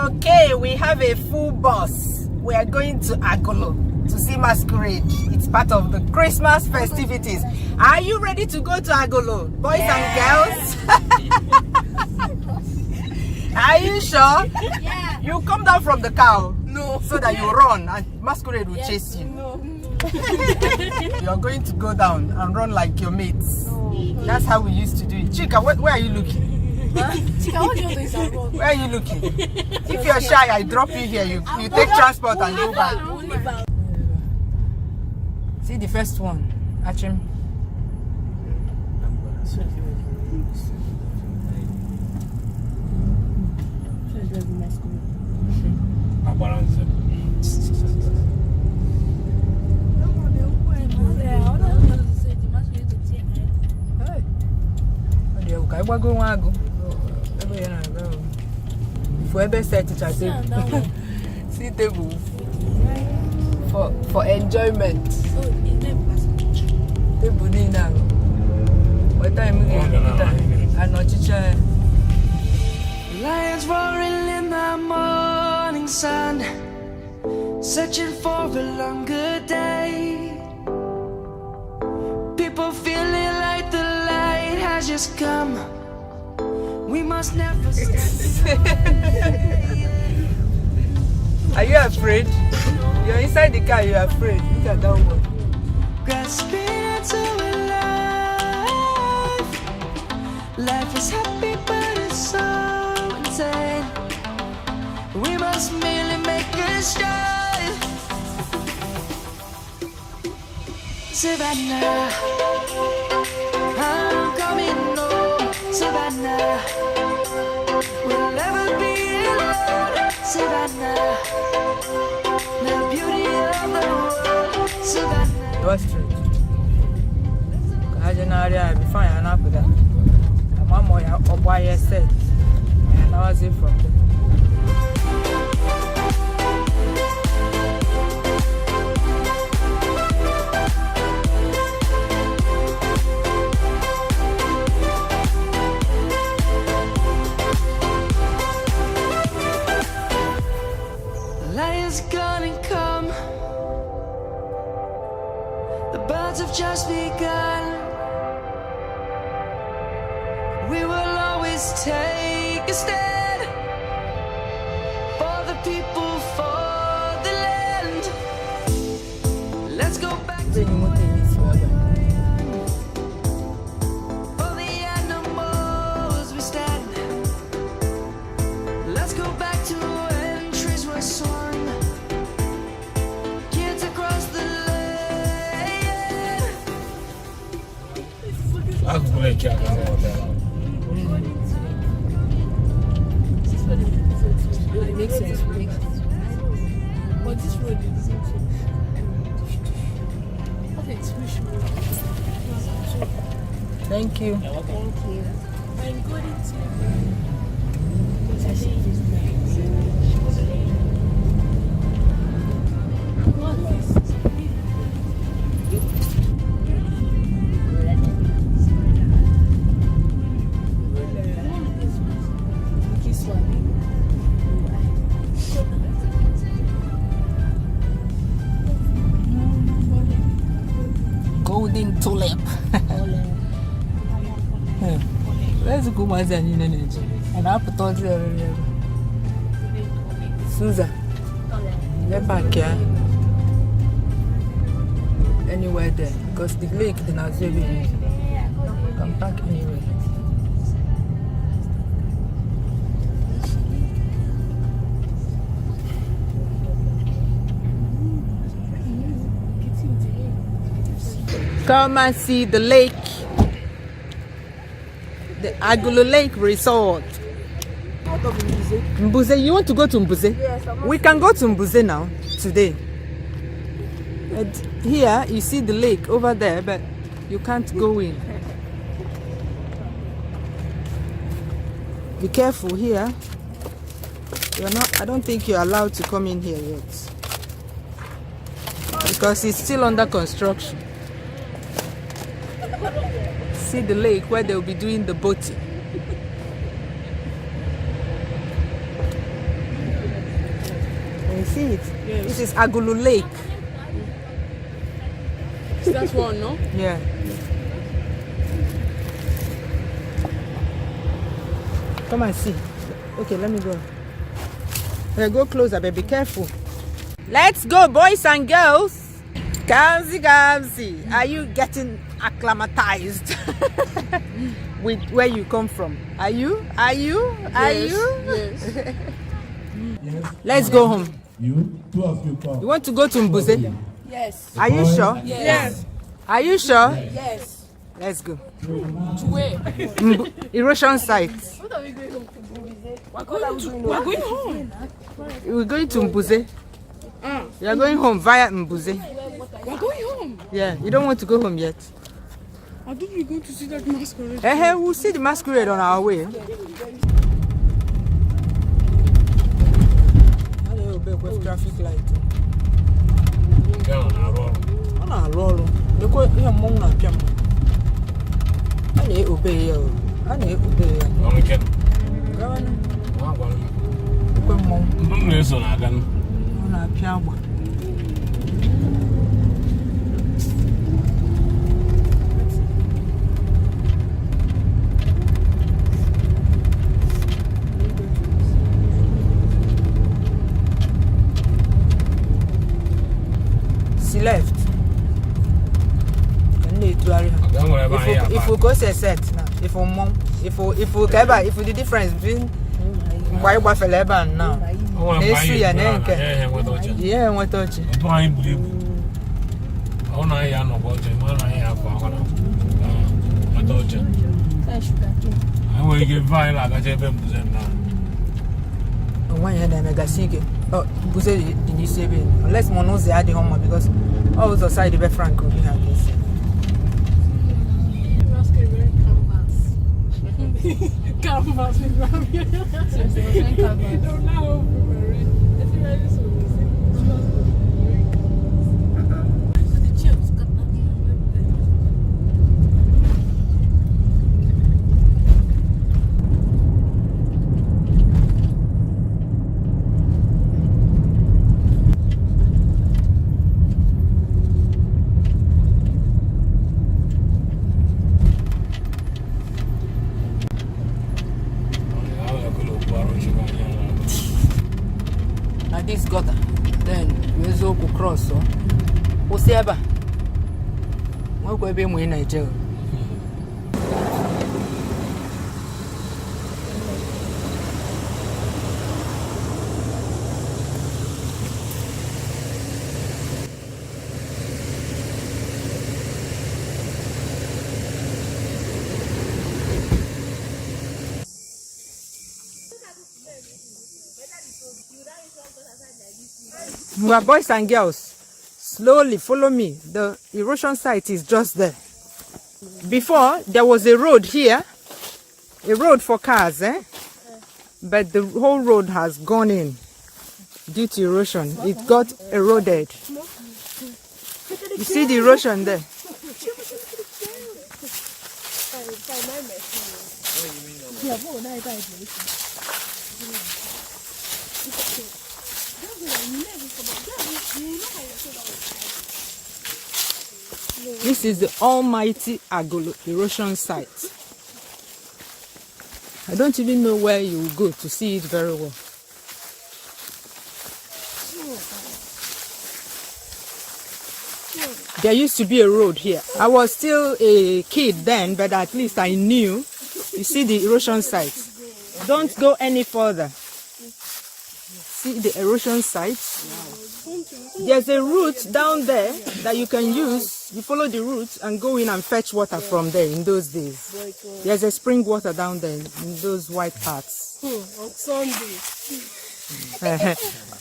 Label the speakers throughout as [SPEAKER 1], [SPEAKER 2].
[SPEAKER 1] Okay, we have a full bus. We are going to Agolo to see masquerade. It's part of the Christmas festivities. Are you ready to go to Agolo, boys and girls? Are you sure?
[SPEAKER 2] Yeah.
[SPEAKER 1] You come down from the car.
[SPEAKER 3] No.
[SPEAKER 1] So that you run and masquerade will chase you.
[SPEAKER 3] No.
[SPEAKER 1] You're going to go down and run like your mates.
[SPEAKER 3] No.
[SPEAKER 1] That's how we used to do it. Chika, where are you looking?
[SPEAKER 3] Chika, what do you do is I run.
[SPEAKER 1] Where are you looking? If you're shy, I drop you here. You take transport and go back. See the first one, Achim. See table for enjoyment. Table dinner. What time we
[SPEAKER 4] Lions roaring in the morning sun, searching for a longer day. People feeling like the light has just come. We must never stand.
[SPEAKER 1] Are you afraid? You're inside the car, you're afraid. Look at that one.
[SPEAKER 4] Grasping into life. Life is happy, but it's so insane. We must merely make a stride. Savannah, I'm coming home. Savannah, we'll never be alone. Savannah, the beauty of the world. Savannah.
[SPEAKER 1] What's true? I be fine enough with that. I'm more of why I said. And I was it from there.
[SPEAKER 4] Lion's gonna come. The birds have just begun. We will always take a stand for the people, for the land. Let's go back to for the animals we stand. Let's go back to when trees were swung. Kids across the land.
[SPEAKER 3] It makes sense. But this road is okay, it's which road?
[SPEAKER 1] Thank you.
[SPEAKER 3] Thank you. I'm going to
[SPEAKER 1] Golden tulip. Let's go once and energy. And I put on the Susan. They're back here. Anywhere there. Because the lake did not say we come back anyway. Come and see the lake. The Agolo Lake Resort. Mbuze, you want to go to Mbuze?
[SPEAKER 3] Yes,
[SPEAKER 1] we can go to Mbuze now, today. And here, you see the lake over there, but you can't go in. Be careful here. You're not. I don't think you're allowed to come in here yet. Because it's still under construction. See the lake where they'll be doing the boating. see it?
[SPEAKER 3] Yes.
[SPEAKER 1] This is Agulu Lake.
[SPEAKER 3] That's one, no?
[SPEAKER 1] Yeah. Come and see. Okay, let me go. Okay, go closer, baby. Be careful. Let's go, boys and girls. Kamsi. Are you getting acclimatized with where you come from? Are you?
[SPEAKER 3] Yes.
[SPEAKER 1] Let's go home.
[SPEAKER 2] You, two of you come.
[SPEAKER 1] You want to go to Mbuze?
[SPEAKER 3] Yes.
[SPEAKER 1] Are you sure?
[SPEAKER 3] Yes.
[SPEAKER 1] Are you sure?
[SPEAKER 3] Yes.
[SPEAKER 1] Let's go.
[SPEAKER 3] To where?
[SPEAKER 1] Erosion site.
[SPEAKER 3] What are we going home to? We're going home.
[SPEAKER 1] We're going to Mbuze. You're going home via Mbuze.
[SPEAKER 3] We're going home.
[SPEAKER 1] Yeah, you don't want to go home yet.
[SPEAKER 3] I think we're going to see that masquerade.
[SPEAKER 1] We'll see the masquerade on our way. Traffic light. She left. If we go to set now, if we the difference between why Wafeleba and now. Yeah, what touch?
[SPEAKER 2] I will give Viola that you've been now.
[SPEAKER 1] One year then I got sick. Oh, Buse in this unless Monos they had the home because all the side of Frank will have this.
[SPEAKER 3] Canvas with Ramia. No, now
[SPEAKER 1] This gutter, then we go cross. So, we see eba. We go be in Nigeria. We are boys and girls. Slowly follow me. The erosion site is just there. Before there was a road here, a road for cars, but the whole road has gone in due to erosion. It got eroded. You see the erosion there. This is the almighty Agolo erosion site. I don't even know where you will go to see it very well. There used to be a road here. I was still a kid then, but at least I knew. You see the erosion site. Don't go any further. See the erosion site. There's a route down there that you can use. You follow the route and go in and fetch water from there in those days. There's a spring water down there in those white parts.
[SPEAKER 3] on Sunday.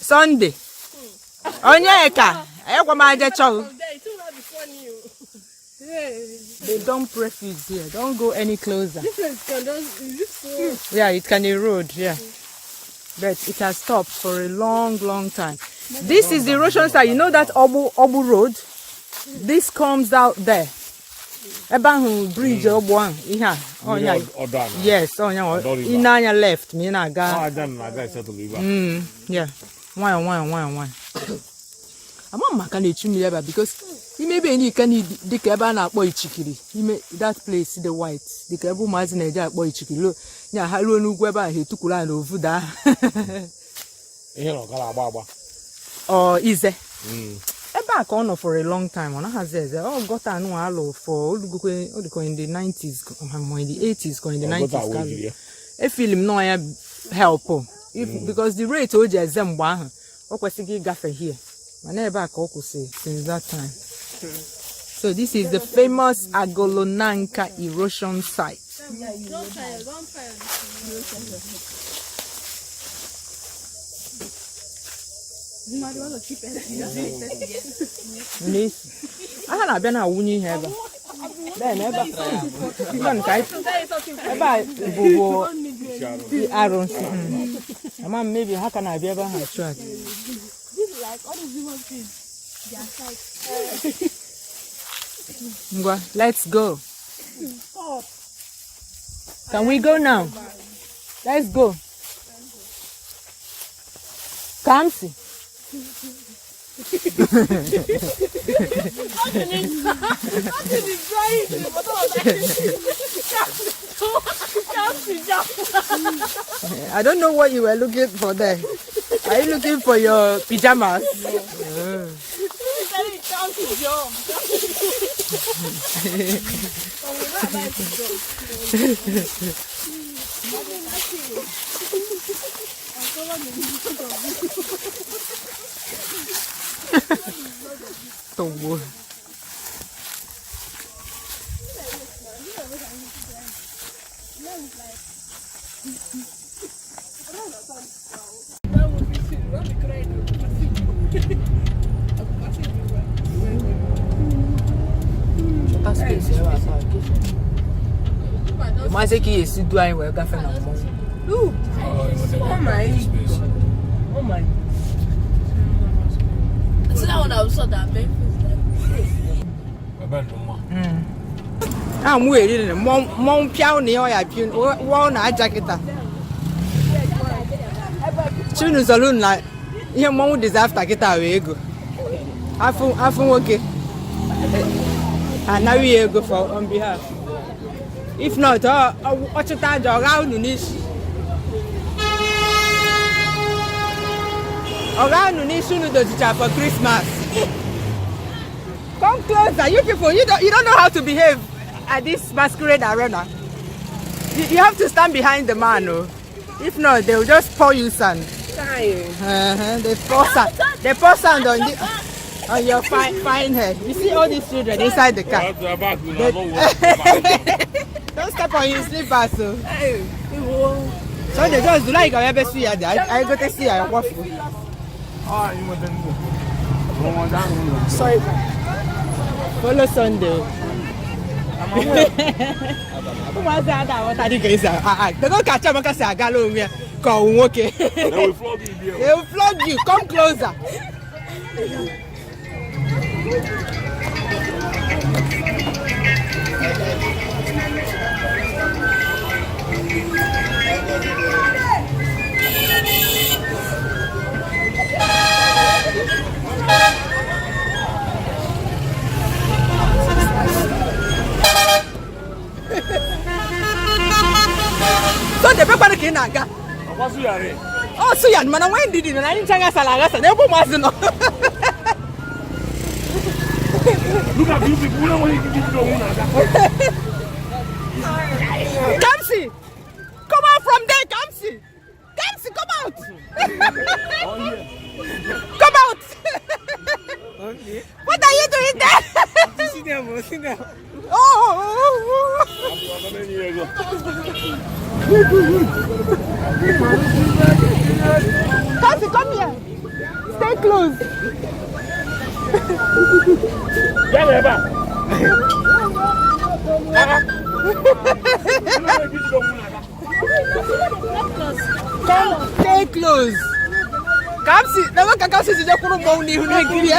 [SPEAKER 1] Sunday. Onyeka. They dump refuse here. Don't go any closer. Yeah, it can erode. Yeah. But it has stopped for a long, long time. This is the erosion site. You know that Obu Road? This comes out there. Ebanhu Bridge Obu. Yeah. Oh yeah. Yes. Oh yeah. Inanya left. Me na ga.
[SPEAKER 2] I done. I got settled.
[SPEAKER 1] Yeah. One. I'm not going to because he may be any can eat the cabana boy chickily. He may that place, the white, the cabo mazin a jack boy chickilo. Yeah, hello, no weba, he took land over there. Oh, is there? A back on for a long time. On has says, oh, got a no allo for in the 90s, in the 80s, in the 90s. A film no help if because the rate old as them one or was a gaffer here. I never say since that time. So this is the famous Agolonanka erosion site.
[SPEAKER 3] Don't try
[SPEAKER 1] I had been a winning heaven. Then ever maybe how can I be ever have tried?
[SPEAKER 3] This is like all the women things. They are like
[SPEAKER 1] Let's go.
[SPEAKER 3] stop.
[SPEAKER 1] Can we go now? Let's go. Come see. I don't know what you were looking for there. Are you looking for your pajamas? Mas é que esse do aí vai café na mão. Oh my.
[SPEAKER 3] So that one I saw that
[SPEAKER 1] I'm waiting. Mom piao ni o ya pion. Wo na jacketa. Chunu saloon la. Ihe mom deserve taketa we go. Afu okay. And now we go for on behalf. If not, ochita joga ununishi. Oga ununishi no do teacher for Christmas. Come closer, you people. You don't know how to behave at this masquerade arena. You have to stand behind the man, no. If not, they will just pour you sand. They pour sand on your fine head. You see all these children inside the car. Don't step on your slippers, so. So they just do like I see I go to see I walk. Sorry. Follow Sunday. What's that? What are you guys? They don't catch up because I got over here. Come okay. They will flog you. Come closer. So the paper the kinaga. Oh, so yan man when did it na nchanga salaga sa nebo mazuno.
[SPEAKER 2] Look at you people, no one can do
[SPEAKER 1] Kamsi, come out from there, Kamsi. Kamsi, come out. Come out. Okay. What are you doing there? Sit down. Oh. Kamsi, come here. Stay close. Come, stay close. Kamsi, never can Kamsi si jakuru moni huni kiri.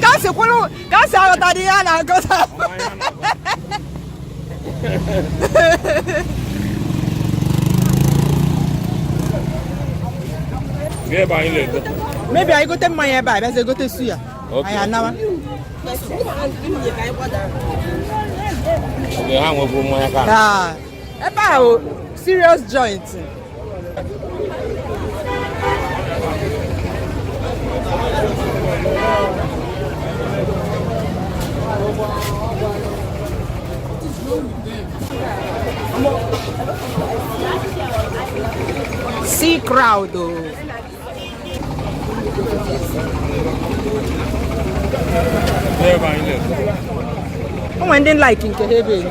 [SPEAKER 1] Kasi kwulu, kasi ako tadi yan ako sa.
[SPEAKER 2] Yeah, ba ile.
[SPEAKER 1] Maybe I go take my hair back. I go take suya.
[SPEAKER 2] Okay.
[SPEAKER 1] I know.
[SPEAKER 2] Okay, hang over my car.
[SPEAKER 1] Ah, about serious joint. See crowd though.
[SPEAKER 2] Yeah, ba ile.
[SPEAKER 1] When they like in Kehebe.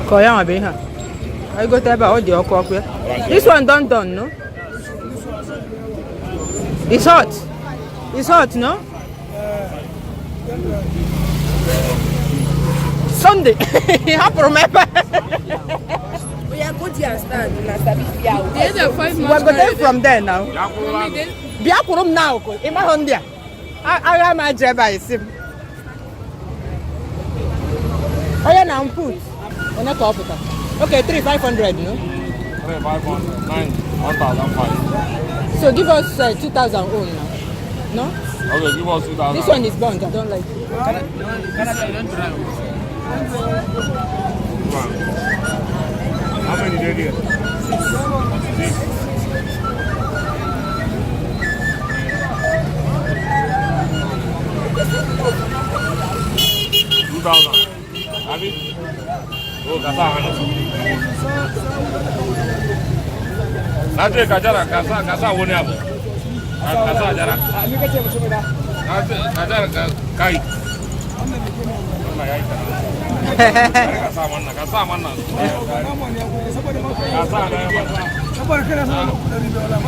[SPEAKER 1] Koya be ha. I go tell about the okwa. This one done, no? It's hot. It's hot, no? Sunday. Happen remember.
[SPEAKER 3] We are good to stand. The other 5
[SPEAKER 1] We're
[SPEAKER 3] months.
[SPEAKER 1] going from there now.
[SPEAKER 3] Then
[SPEAKER 1] Biakurum now. In my Honda. I am a driver. Oh, yeah, now put. Okay, 3,500, no?
[SPEAKER 2] 5,900, 1,500.
[SPEAKER 1] So give us 2,000 own now. No?
[SPEAKER 2] Okay, give us 2,000.
[SPEAKER 1] This one is bunk. I don't like it.
[SPEAKER 2] How many did you get? 2,000. Abi? Oh, kasa ano? Nanti kasa woni abo. Kasa jara. Kasa kai. Kasa mana? Kasa na.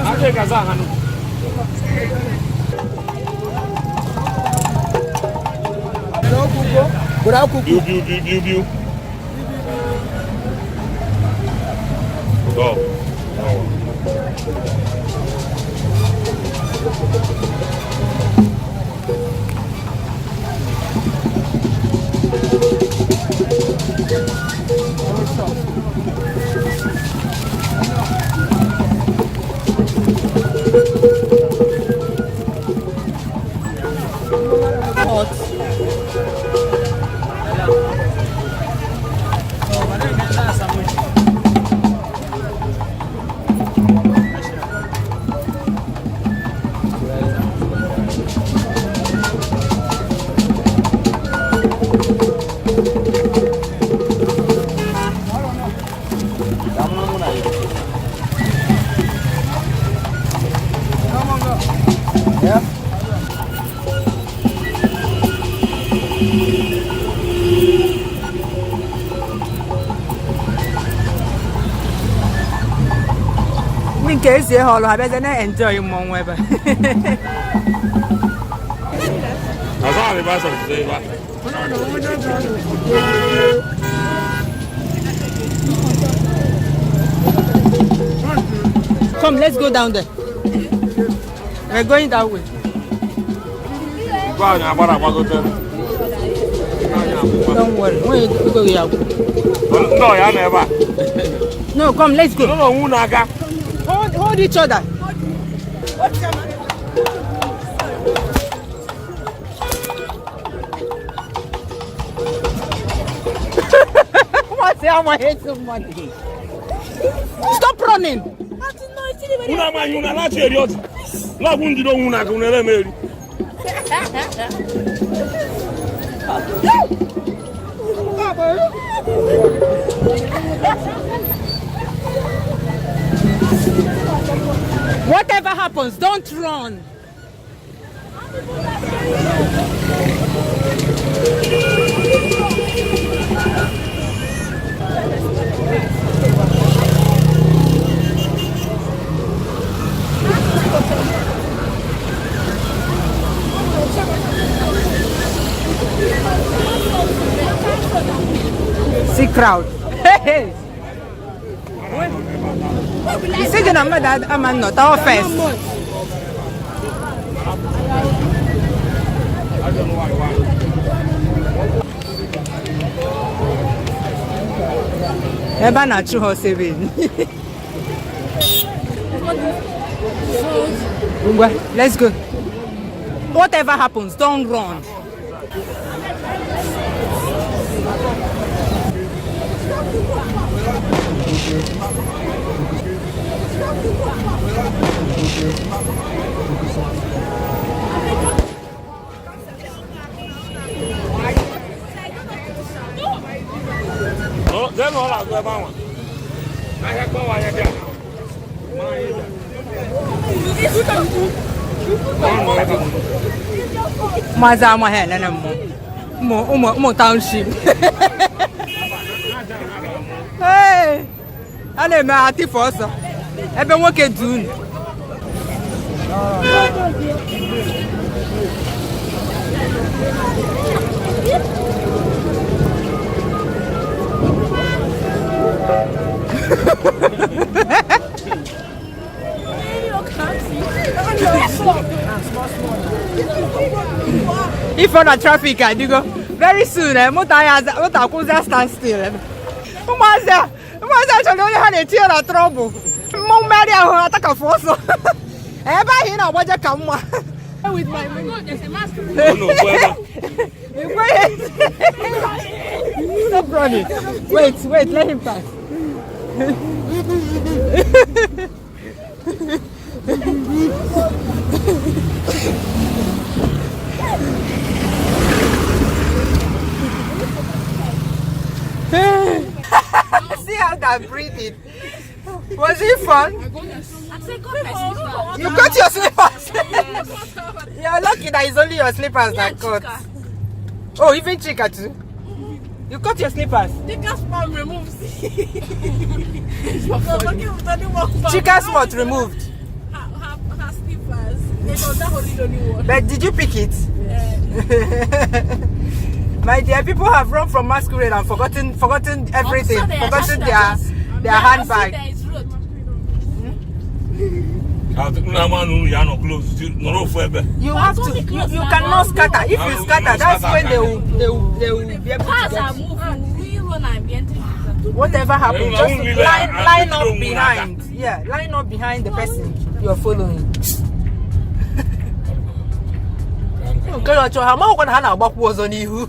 [SPEAKER 2] Nanti kasa anu. Biu. Go.
[SPEAKER 1] In case you all have enjoy more weather.
[SPEAKER 2] Kasa ni basa today ba?
[SPEAKER 1] Come, let's go down there. We're going that way.
[SPEAKER 2] Ba nya bara ba go there.
[SPEAKER 1] Don't worry. When you go here.
[SPEAKER 2] No, ya na ba.
[SPEAKER 1] No, come, let's go.
[SPEAKER 2] No, wu na aga.
[SPEAKER 1] Hold each other. Stop running.
[SPEAKER 2] Una ma yuna na cheri oti. La wu ndi do wu na ka unele meri.
[SPEAKER 1] Whatever happens, don't run. See crowd. Hey. You say that I'm not our first. Eba na chuho seven. Let's go. Whatever happens, don't run.
[SPEAKER 2] No, then all I go about. I have no idea.
[SPEAKER 1] Maza mo hele na mo township. Hey, ale me ati foso. Ebe nwoke dun. If on a traffic, I do go very soon. Motor stand still. Maza actually only had a tear of trouble. Mom Mary, I attack a force. Ever here now, what you come with my Stop running. Wait, let him pass. See how that breathing. Was it fun? You got your slippers. You're lucky that it's only your slippers that cut. Oh, even Chika too. You cut your slippers.
[SPEAKER 3] Chika's mom removes.
[SPEAKER 1] Chika's what removed?
[SPEAKER 3] Her slippers. They don't have only one.
[SPEAKER 1] But did you pick it?
[SPEAKER 3] Yeah.
[SPEAKER 1] My dear, people have run from masquerade and forgotten everything, forgotten their handbag. You have to, you cannot scatter. If you scatter, that's when they will be able to get. Whatever happens, just line up behind. Yeah, line up behind the person you're following. Okay, I'm going to have a walk was on you.